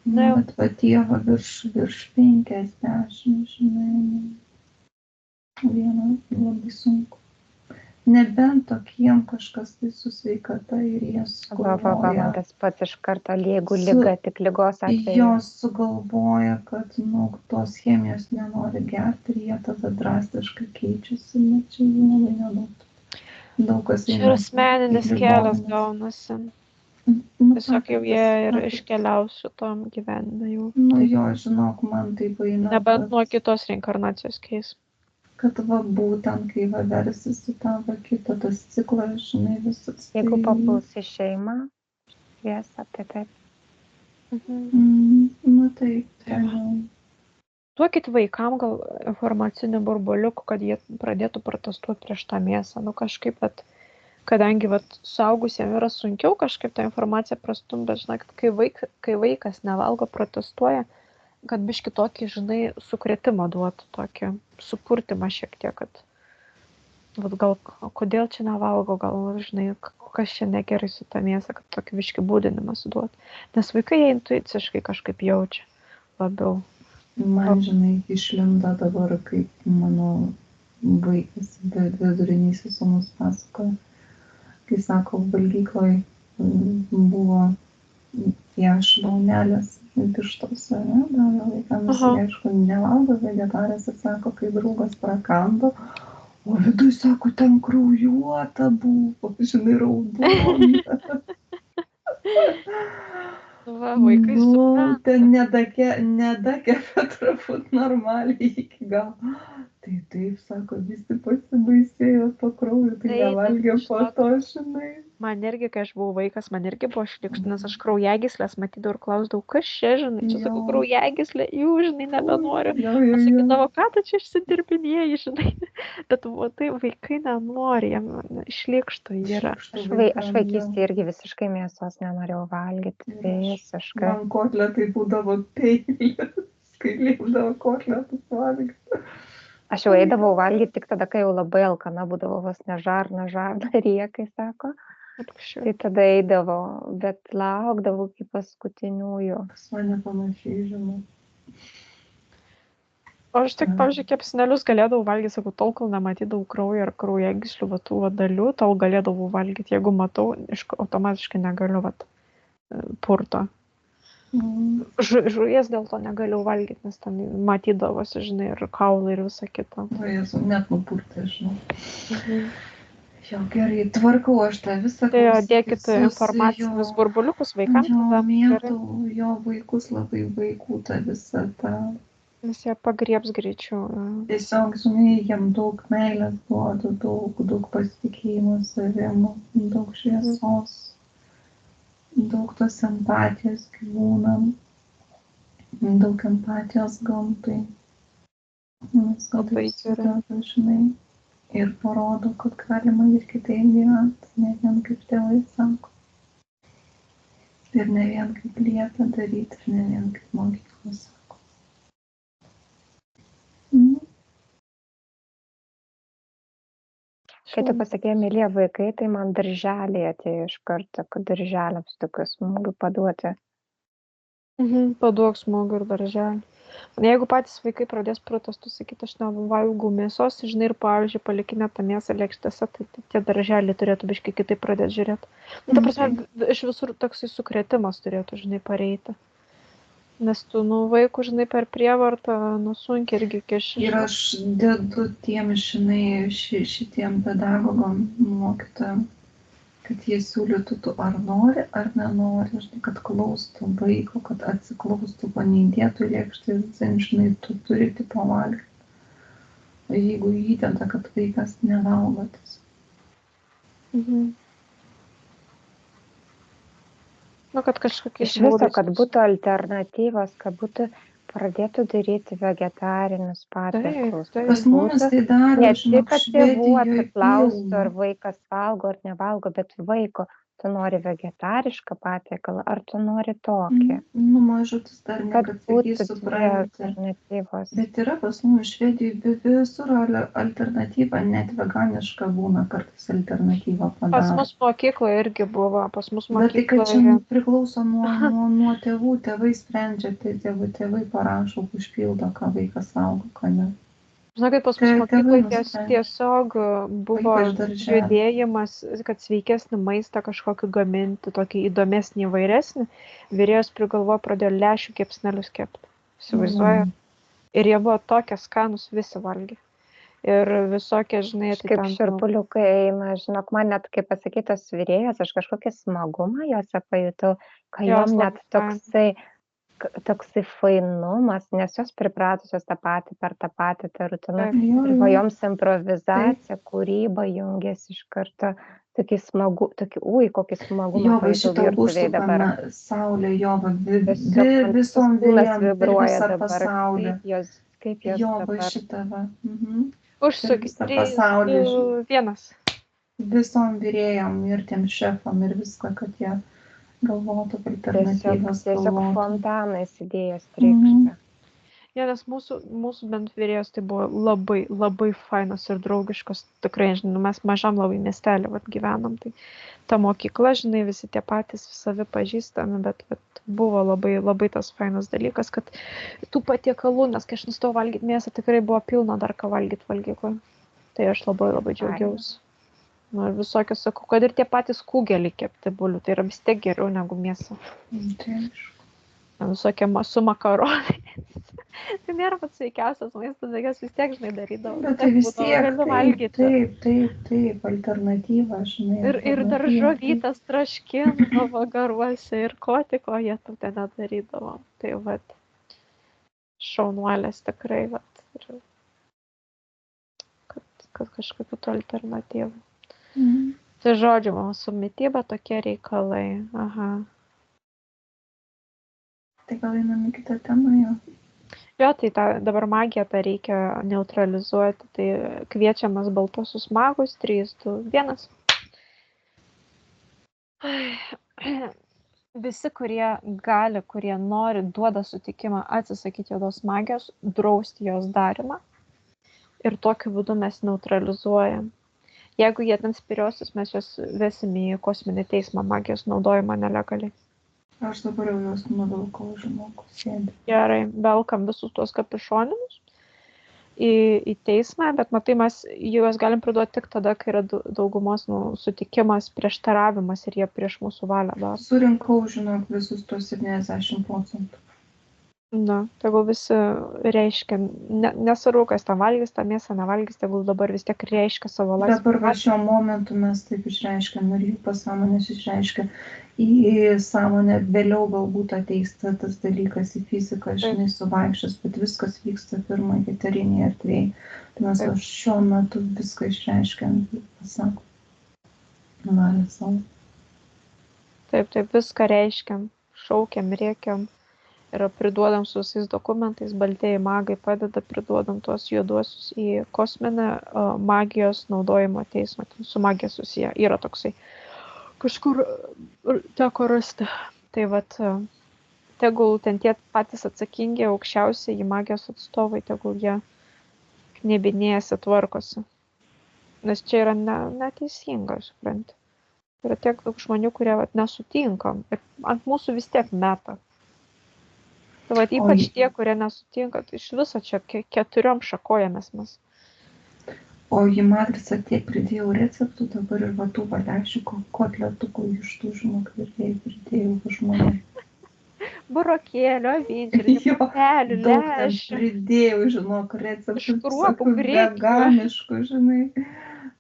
S3: Bet patieva virš 50, žinai, vieną labai sunku. Nebent tokiem kažkas tai su sveikata ir jie sugalvoja.
S2: Tas pats iš karto, jeigu liga, tik ligos atveju.
S3: Jos sugalvoja, kad tos chemijos nenori gerti ir jie tada drastiškai keičiasi, bet čia jų labai nedaug. Daug kas
S1: Čia yra asmeninis kelias gaunasi. Tiesiog jau jie ir iškeliaus šitom gyvenime jau.
S3: Jo, žinok, man taip eina.
S1: Nebent nuo kitos reinkarnacijos keis.
S3: Kad va būtent, kai va versis į tą va kitą, tas ciklas, žinai, visas.
S2: Jeigu papuls į šeimą, šviesą, tai taip.
S3: Taip.
S1: Duokit vaikam gal informacinių burbuliukų, kad jie pradėtų protestuoti prieš tą mėsą. Kažkaip, bet kadangi suaugusiems yra sunkiau kažkaip tą informaciją prastumti, bet žinai, kai vaikas nevalgo, protestuoja, kad biški tokį, žinai, sukrėtimą duotų, tokį supurtimą šiek tiek, kad gal kodėl čia nevalgo, gal, žinai, kas čia negerai su ta mėsa, kad tokį biški būdinimą suduotų. Nes vaikai jie intuiciškai kažkaip jaučia labiau.
S3: Man, žinai, išlinda dabar, kaip mano vaikas, vidurinysis sūnus pasakoja, kai sako, valgykloj buvo tie šlaunelės vištos, ne, davė vaikams, aišku, nevalgo, vegetarės atsako, kai draugas prakando, o vidui, sako, ten kraujuota buvo, žinai, raudona.
S1: Vaikai supranta.
S3: Ten nedakepė turbūt normaliai iki galo. Tai taip, sako, visi pasibaisėjo to kraujo, tai nevalgė po to, žinai.
S1: Man irgi, kai aš buvau vaikas, man irgi buvo šlykštu, nes aš kraujagyslės matydavau ir klausdavau, kas čia, žinai, čia sakau, kraujagyslė, jų, žinai, nebenoriu. Aš sakydavau, ką tu čia išsidirbinėjai, žinai. Bet tai vaikai nenori, jam šlykštu yra.
S2: Aš vaikystėje irgi visiškai mėsos nenorėjau valgyti, visiškai.
S3: Man kotletai būdavo peilis, kai liepdavo kotletus valgyti.
S2: Aš jau eidavau valgyti tik tada, kai jau labai alkana būdavo, vos nežarna riekai, sako. Tai tada eidavau, bet laukdavau iki paskutiniųjų.
S3: Pas mane panašiai, žinau.
S1: O aš tik, pavyzdžiui, kepsnelius galėdavau valgyti, sakau, tol, kol nematydavau kraujo ar kraujagyslių tų dalių, tol galėdavau valgyti. Jeigu matau, automatiškai negaliu purto. Žuvies dėl to negaliu valgyti, nes ten matydavosi, žinai, ir kaulai ir visa kita.
S3: O Jėzau, net nupurtė, žinau. Jo, gerai, tvarkau aš tą visą.
S1: Tai dėkit informacinius burbuliukus vaikams.
S3: Jo, mėtau, jo vaikus labai vaikų tą visą tą.
S1: Nes jie pagriebs greičiau.
S3: Tiesiog, žinai, jiem daug meilės duodu, daug pasitikėjimo savim, daug šviesos. Daug tos empatijos gyvūnam, daug empatijos gamtai. Nes labai žinai, ir parodo, kad galima ir kitaip gyventi, ne vien kaip tėvai sako. Ir ne vien kaip liepia daryti, ir ne vien kaip mokyklos sako.
S2: Kai tu pasakėjai, mylė vaikai, tai man darželį atėjo iš karto, kad darželiams tokius smūgių paduoti.
S1: Paduok smūgių ir darželį. Jeigu patys vaikai pradės protestus, sakyti, aš nevalgau mėsos, žinai, ir, pavyzdžiui, palikinę tą mėsą lėkštėse, tai tie darželiai turėtų biškai kitaip pradėti žiūrėti. Ta prasme, iš visur toksai sukrėtimas turėtų, žinai, pareiti. Nes tu, vaikų, žinai, per prievartą, sunkiai irgi keši.
S3: Ir aš dedu tiem, žinai, šitiem pedagogam, mokytojam, kad jie siūlytų tu ar nori, ar nenori, žinai, kad klaustų vaiko, kad atsiklaustų, neįdėtų lėkštę, žinai, tu turi tipo valgyti. O jeigu įdeda, kad vaikas nevalgo,
S1: Nu, kad kažkokiais
S2: Iš viso,
S1: būdais
S2: kad būtų alternatyvos, kad būtų pradėtų daryti vegetarinius patiekalus.
S1: Taip,
S3: Pas
S1: taip.
S3: mumis tai
S2: Ne
S3: daro,
S2: tik,
S3: žinok,
S2: kad tėvų
S3: Švedijoj
S2: atsiklaustų,
S3: pilna.
S2: ar vaikas valgo ar nevalgo, bet vaiko, tu nori vegetarišką patiekalą, ar tu nori tokį.
S3: Nu, mažutis dar ne,
S2: Kad
S3: kad
S2: būtų
S3: sakys,
S2: dvi
S3: supranti.
S2: alternatyvos.
S3: Bet yra pas mus Švedijoj visur alternatyva, net veganiška būna kartais alternatyva
S1: Pas
S3: padaro.
S1: mus mokykloje irgi buvo, pas mus
S3: Bet tai, kad čia
S1: mokykloje.
S3: priklauso nuo tėvų, tėvai sprendžia, tai tėvai parašo, užpildo, ką vaikas valgo, ką ne.
S1: Žinokit, pas mus
S3: Tėvai
S1: mokykloje
S3: nusprendžia.
S1: tiesiog buvo
S3: Ypač daržely.
S1: judėjimas, kad sveikesnį maistą kažkokį gaminti, tokį įdomesnį, įvairesnį. Vyrėjos prigalvojo, pradėjo lęšių kepsnelius kepti. Įsivaizduoja. Ir jie buvo tokie skanus, visi valgė. Ir visokie, žinai, tai
S2: Kaip
S1: ten, nu,
S2: širpuliukai eina, žinok, man net, kaip pasakytas vyrėjas, aš kažkokį smagumą juose pajutau, kad
S1: Jos
S2: jom
S1: labai
S2: net toksai fainumas, nes jos pripratusios tą patį per tą patį tą rutiną.
S1: Taip.
S3: Jo,
S2: Ir
S3: jo.
S2: va joms improvizacija, kūryba jungėsi iš karto, tokį smagu, tokį, kokį smagumą
S3: Jo, va
S2: pajutau
S3: šitą
S2: virtuvėje dabar.
S3: užsukame saulė, jo, va
S2: Tiesiog man
S3: visom
S2: kūnas
S3: vėjom per
S2: vibruoja
S3: visą
S2: dabar,
S3: pasaulį.
S2: kaip jos
S3: Jo, va
S2: dabar.
S3: šitą, va.
S1: užsukit.
S3: visą
S1: 3,
S3: pasaulį.
S1: 2, 1.
S3: Visom vyrėjom ir tiem šefam ir viską, kad jie galvotų apie alternatyvas.
S2: Tiesiog
S3: galvotų.
S2: fontanais idėjos trykšta.
S1: Ja, nes mūsų bent vyrėjos tai buvo labai, labai fainos ir draugiškos. Tikrai, žinai, mes mažam labai miestelį gyvenam. Tai ta mokykla, žinai, visi tie patys savi pažįstami, bet buvo labai, labai tas fainas dalykas, kad tų patiekalų, nes kai aš nustojau valgyti mėsą, tikrai buvo pilna dar ką valgyti valgykloje. Tai aš labai, labai džiaugiausi. Nu, ir visokios sakau, kad ir tie patys kūgelį kepti bulių, tai yra vis tiek geriau negu mėsa.
S3: Tai aišku.
S1: Visokie su makaronai. Tai nėra pats sveikiausias maistas, bet jas vis tiek, žinai, darydavau.
S3: Bet tai vis tiek,
S1: Galiu valgyti.
S3: taip, alternatyva, žinai.
S1: Ir daržovytės traškindavo garuose ir ko tik, ko jie ten nedarydavo. Tai vat, šaunuolės tikrai, vat, ir, kad kažkokių tų alternatyvų. Tai žodžiu, su mityba tokie reikalai. Aha.
S3: Tai gal einam į kitą temą jau.
S1: Jo, tai dabar magiją tą reikia neutralizuoti. Tai kviečiamas baltuosius magus 3, 2, 1. Visi, kurie gali, kurie nori, duoda sutikimą atsisakyti juodos magijos, drausti jos darimą. Ir tokiu būdu mes neutralizuojam. Jeigu jie ten spiriosis, mes juos vesim į kosminį teismą magijos naudojimą nelegaliai.
S3: Aš dabar jau juos nuvilkau, žinok, sėdė.
S1: Gerai, velkam visus tuos kapišonimus į teismą, bet matai, mes juos galim priduoti tik tada, kai yra daugumos sutikimas, prieštaravimas ir jie prieš mūsų valią daro.
S3: Surinkau, žinok, visus tuos 70%.
S1: Na, tegul visi reiškia, nesvarbu, kas tą valgys, tą mėsą nevalgys, tegul dabar vis tiek reiškia savo laisvę.
S3: Dabar va šiuo momentu mes taip išreiškiam ir jų pasąmonės išreiškia į sąmonę, vėliau galbūt ateis tas dalykas į fiziką, žinai, suvaikščios, bet viskas vyksta pirmą eterinėje erdvėje. Tai mes va šiuo metu viską išreiškiam, pasakom, valė savo.
S1: Taip, viską reiškiam, šaukiam, rėkiam. Ir priduodam su visais dokumentais, baltieji magai padeda, priduodam tuos juoduosius į kosminę magijos naudojimo teismą, su magija susiję, yra toksai, kažkur teko rasti. Tai vat, tegul ten tie patys atsakingi, aukščiausiai į magijos atstovai, tegul jie knebinėjasi, tvarkosi. Nes čia yra neteisinga, supranti. Yra tiek daug žmonių, kurie nesutinka ir ant mūsų vis tiek meta. Tai vat, ypač tie, kurie nesutinka, tai iš viso čia 4 šakojamės mes.
S3: O į matricą tiek pridėjau receptų, dabar ir va tų valešių kotletukų iš tų, žinok, pridėjau žmonė.
S1: Burokėlio, avinžirnių, pupelių, lęšių.
S3: Pridėjau, žinok, receptų
S1: škruopų,
S3: veganiškų, žinai.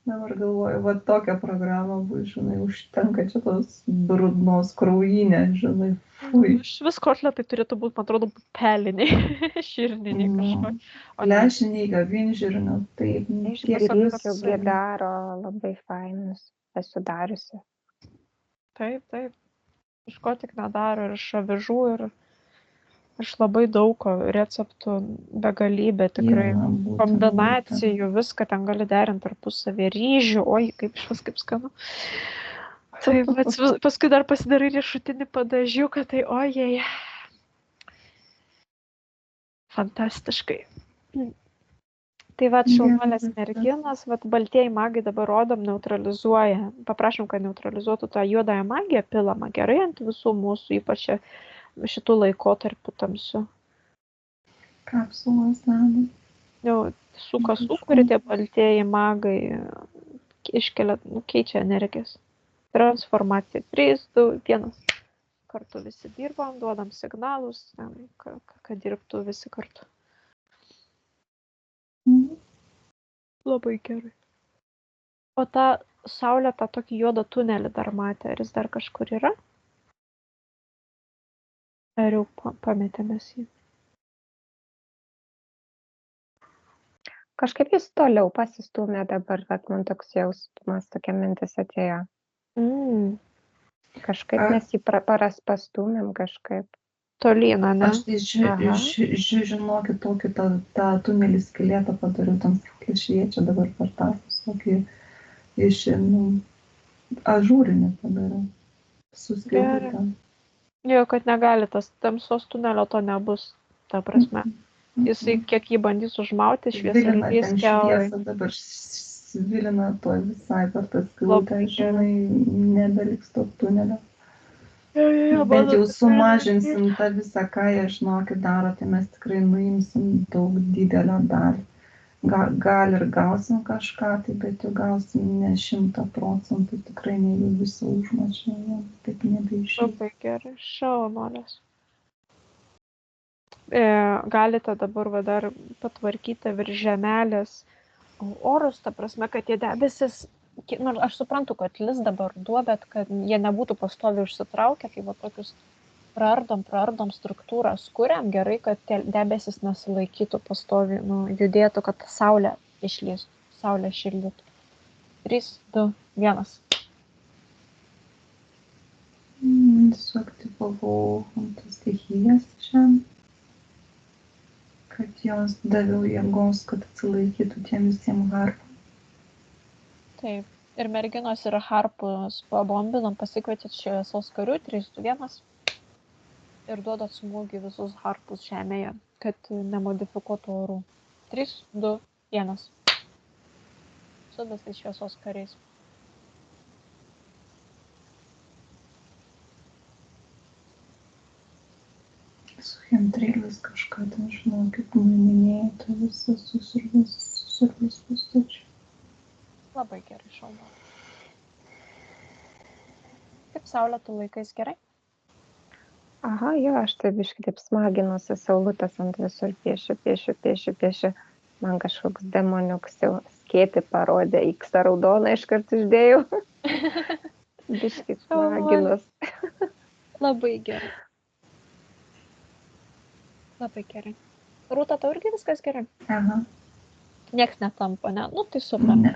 S3: Dabar galvoju, va tokią programą bus, žinai, užtenka čia tos brudnos kraujinės, žinai.
S1: Iš vis kotletai turėtų būti, man atrodo, pupeliniai, širniniai kažkokie.
S3: Lęšiniai, avinžirnių, taip.
S2: Grikių daro labai fainus, esu dariusi.
S1: Taip. iš ko tik nedaro, ir iš avižų, ir iš labai daug receptų begalybė, tikrai. Kombinacijų, viską ten gali derinti tarpusavį, ryžių, oi, kaip išvis, kaip skanu. Tai paskui dar pasidarai riešutinį padažiuką, tai ojei. Fantastiškai. Tai šaunuolės merginos, baltieji magai dabar rodom, neutralizuoja. Paprašom, kad neutralizuotų tą juodąją magiją, pilama gerai ant visų mūsų, ypač šitų laikotarpių tamsių.
S3: Kapsulas deda.
S1: Jau sukuri tie baltieji magai, iškelia, keičia energijas. Transformacija. 3, 2, 1. Kartu visi dirbam, duodam signalus, kad dirbtų visi kartu. Labai gerai. O tą saulę, tą tokį juodą tunelį dar matė, ar jis dar kažkur yra? Ar jau pametėmės jį?
S2: Kažkaip jis toliau pasistūmė dabar, bet man toks jausmas, tokia mintis atėjo. Kažkaip mes jį pastūmėm kažkaip.
S1: Tolyn, ne?
S3: Aš tai žinokit, tokį tą tunelį skylėtą padariau, tam saulė šviečia dabar per tą tokį iš ažūrinį padariau. Suskylėtą.
S1: Jo, kad negali, tas tamsos tunelio to nebus, ta prasme. Jisai kiek jį bandys užmauti, šviesą lydės kiaurai.
S3: Šviesą dabar svilina to visai per tas skylutę, žinai, nebeliks to tunelio. Bet jau sumažinsim tą visą, ką jie, žinokit, daro, tai mes tikrai nuimsim daug didelę dalį. Gal ir gausim kažką, tai bet jau gausim ne 100%, tikrai ne jų visą užmačią, taip nebeišės.
S1: Labai gerai, šaunuolės. Galite dabar dar patvarkyti virš žemelės orus, ta prasme, kad tie debesis, nors aš suprantu, kad lis dabar duo, bet kad jie nebūtų pastoviai užsitraukę, tai va tokius praardom struktūras kuriam, gerai, kad tie debesis nesilaikytų pastoviai, judėtų, kad saulė išlįstų, saulė šildytų. 3, 2, 1.
S3: Suaktyvavau tas stichijas čia, kad jos daviau jėgos, kad atsilaikytų tiem visiems harpam.
S1: Taip, ir merginos ir harpus pabombinom, pasikvietėt šviesos karių, 3, 2, 1. Ir duodat smūgį visus harpus žemėje, kad nemodifikuotų orų. 3, 2, 1. Su visais šviesos kariais.
S3: Su chemtrailis kažką ten, žinokit, minėjo tą visą susirbęs pustučių.
S1: Labai gerai, šaunu. Kaip saulė tu laikais gerai?
S2: Aha, jo, aš tai biškai taip smaginuosi, saulutės ant visur piešiu. Man kažkoks demoniuks jau skėti parodė, X raudoną iškart uždėjau. Biškai smaginus.
S1: Labai gerai. Labai gerai. Rūta, tau irgi viskas gerai?
S3: Aha.
S1: Nieks netampa, ne? Tai super.
S3: Ne.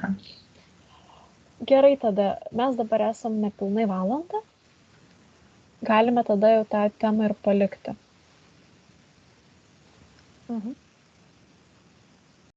S1: Gerai, tada mes dabar esam nepilnai valandą. Galime tada jau tą temą ir palikti.